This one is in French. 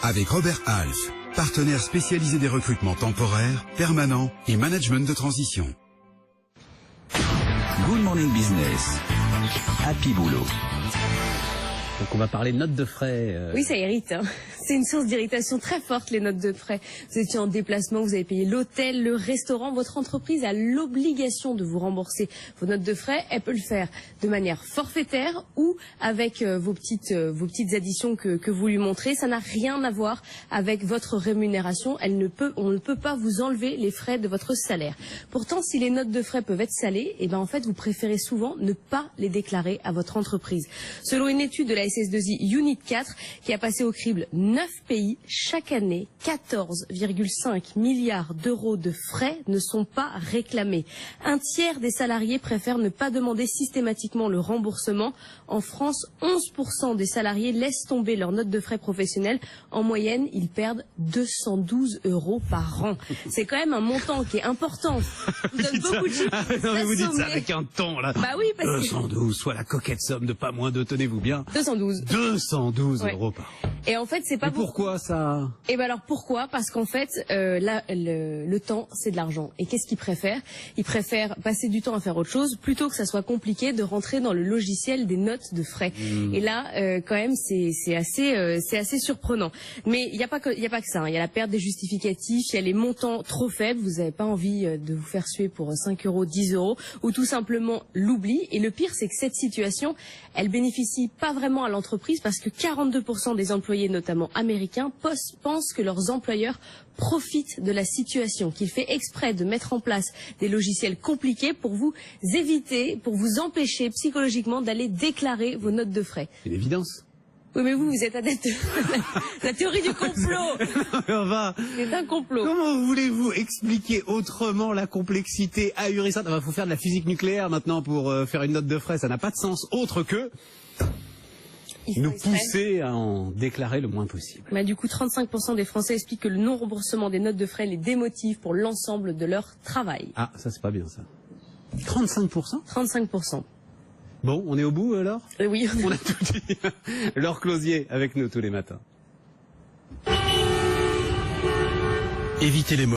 avec Robert Half, partenaire spécialisé des recrutements temporaires, permanents et management de transition. Good Morning Business, Happy Boulot. Donc on va parler de notes de frais. Oui, ça irrite. Hein. C'est une source d'irritation très forte, les notes de frais. Vous étiez en déplacement, vous avez payé l'hôtel, le restaurant. Votre entreprise a l'obligation de vous rembourser vos notes de frais. Elle peut le faire de manière forfaitaire ou avec vos petites additions que vous lui montrez. Ça n'a rien à voir avec votre rémunération. On ne peut pas vous enlever les frais de votre salaire. Pourtant, si les notes de frais peuvent être salées, eh ben en fait, vous préférez souvent ne pas les déclarer à votre entreprise. Selon une étude de la SS2I Unit 4 qui a passé au crible 9 pays, chaque année, 14,5 milliards d'euros de frais ne sont pas réclamés. Un tiers des salariés préfèrent ne pas demander systématiquement le remboursement. En France, 11% des salariés laissent tomber leurs notes de frais professionnels. En moyenne, ils perdent 212 € par an. C'est quand même un montant qui est important. Vous donne beaucoup de chiffres. Non, mais vous dites ça avec un ton, là. Bah oui, parce 212, soit la coquette somme de pas moins de, tenez-vous bien. 212 ouais. € par an. Et en fait, c'est pas pourquoi ça? Et ben alors pourquoi? Parce qu'en fait, le temps, c'est de l'argent. Et qu'est-ce qu'ils préfèrent? Ils préfèrent passer du temps à faire autre chose plutôt que ça soit compliqué de rentrer dans le logiciel des notes de frais. Et là, quand même, c'est assez surprenant. Mais il y a pas que ça. Hein. Il y a la perte des justificatifs, il y a les montants trop faibles. Vous n'avez pas envie de vous faire suer pour 5 €, 10 €, ou tout simplement l'oubli. Et le pire, c'est que cette situation, elle bénéficie pas vraiment à l'entreprise parce que 42% des employés, notamment américains, pensent que leurs employeurs profitent de la situation, qu'ils fait exprès de mettre en place des logiciels compliqués pour vous éviter, pour vous empêcher psychologiquement d'aller déclarer vos notes de frais. C'est une évidence. Oui, mais vous êtes adepte de la théorie du complot. C'est un complot. Comment voulez-vous expliquer autrement la complexité ahurissante? Il faut faire de la physique nucléaire maintenant pour faire une note de frais. Ça n'a pas de sens autre que nous pousser à en déclarer le moins possible. Bah, du coup, 35% des Français expliquent que le non-remboursement des notes de frais les démotive pour l'ensemble de leur travail. Ah, ça c'est pas bien ça. 35%? 35%. Bon, on est au bout, Laure? Oui. On a tout dit. Laure Closier avec nous tous les matins. Évitez les mots.